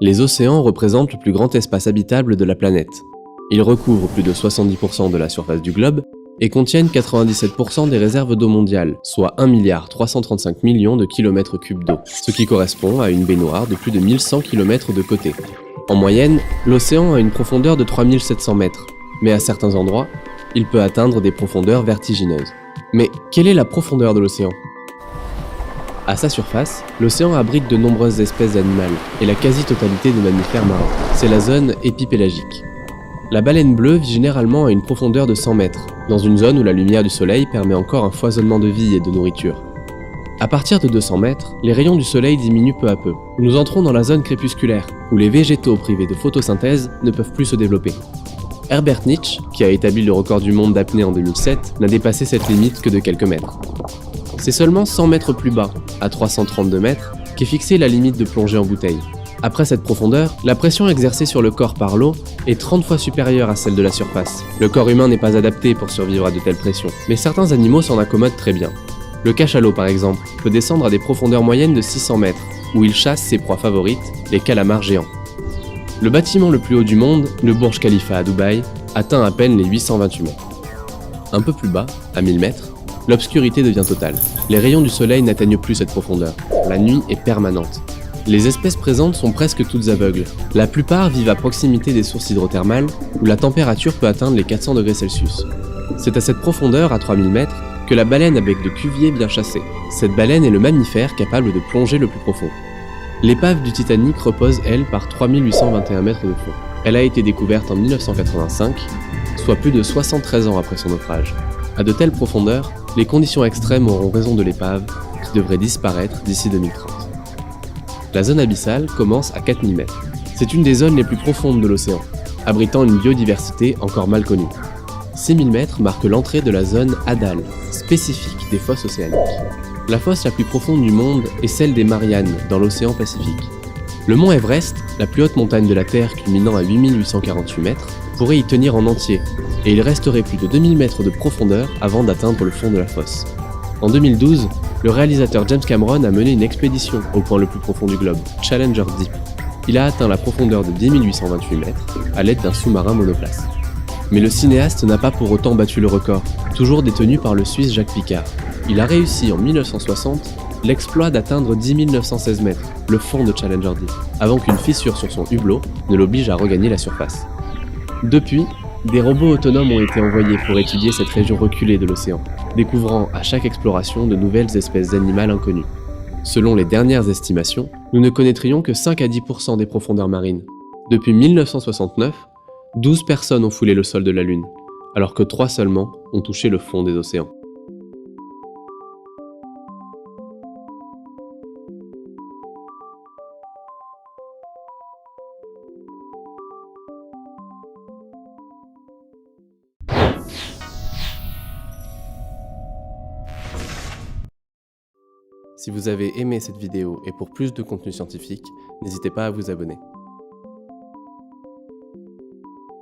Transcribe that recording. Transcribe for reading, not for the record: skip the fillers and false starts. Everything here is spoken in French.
Les océans représentent le plus grand espace habitable de la planète. Ils recouvrent plus de 70% de la surface du globe et contiennent 97% des réserves d'eau mondiale, soit 1,335 milliard de kilomètres cubes d'eau, ce qui correspond à une baignoire de plus de 1100 km de côté. En moyenne, l'océan a une profondeur de 3700 mètres, mais à certains endroits, il peut atteindre des profondeurs vertigineuses. Mais quelle est la profondeur de l'océan ? À sa surface, l'océan abrite de nombreuses espèces animales et la quasi-totalité des mammifères marins. C'est la zone épipélagique. La baleine bleue vit généralement à une profondeur de 100 mètres, dans une zone où la lumière du soleil permet encore un foisonnement de vie et de nourriture. À partir de 200 mètres, les rayons du soleil diminuent peu à peu. Nous entrons dans la zone crépusculaire, où les végétaux privés de photosynthèse ne peuvent plus se développer. Herbert Nietzsche, qui a établi le record du monde d'apnée en 2007, n'a dépassé cette limite que de quelques mètres. C'est seulement 100 mètres plus bas, à 332 mètres, qu'est fixée la limite de plongée en bouteille. Après cette profondeur, la pression exercée sur le corps par l'eau est 30 fois supérieure à celle de la surface. Le corps humain n'est pas adapté pour survivre à de telles pressions, mais certains animaux s'en accommodent très bien. Le cachalot par exemple, peut descendre à des profondeurs moyennes de 600 mètres, où il chasse ses proies favorites, les calamars géants. Le bâtiment le plus haut du monde, le Burj Khalifa à Dubaï, atteint à peine les 828 mètres. Un peu plus bas, à 1000 mètres, l'obscurité devient totale. Les rayons du soleil n'atteignent plus cette profondeur. La nuit est permanente. Les espèces présentes sont presque toutes aveugles. La plupart vivent à proximité des sources hydrothermales, où la température peut atteindre les 400 degrés Celsius. C'est à cette profondeur, à 3000 mètres, que la baleine à bec de Cuvier vient chasser. Cette baleine est le mammifère capable de plonger le plus profond. L'épave du Titanic repose, elle, par 3821 mètres de fond. Elle a été découverte en 1985, soit plus de 73 ans après son naufrage. À de telles profondeurs, les conditions extrêmes auront raison de l'épave, qui devrait disparaître d'ici 2030. La zone abyssale commence à 4000 mètres. C'est une des zones les plus profondes de l'océan, abritant une biodiversité encore mal connue. 6000 mètres marquent l'entrée de la zone Hadal, spécifique des fosses océaniques. La fosse la plus profonde du monde est celle des Mariannes, dans l'océan Pacifique. Le mont Everest, la plus haute montagne de la Terre culminant à 8848 mètres, pourrait y tenir en entier, et il resterait plus de 2000 mètres de profondeur avant d'atteindre le fond de la fosse. En 2012, le réalisateur James Cameron a mené une expédition au point le plus profond du globe, Challenger Deep. Il a atteint la profondeur de 10 828 mètres à l'aide d'un sous-marin monoplace. Mais le cinéaste n'a pas pour autant battu le record, toujours détenu par le Suisse Jacques Picard. Il a réussi en 1960 l'exploit d'atteindre 10 916 mètres, le fond de Challenger Deep, avant qu'une fissure sur son hublot ne l'oblige à regagner la surface. Depuis, des robots autonomes ont été envoyés pour étudier cette région reculée de l'océan, découvrant à chaque exploration de nouvelles espèces animales inconnues. Selon les dernières estimations, nous ne connaîtrions que 5 à 10% des profondeurs marines. Depuis 1969, 12 personnes ont foulé le sol de la Lune, alors que 3 seulement ont touché le fond des océans. Si vous avez aimé cette vidéo et pour plus de contenu scientifique, n'hésitez pas à vous abonner.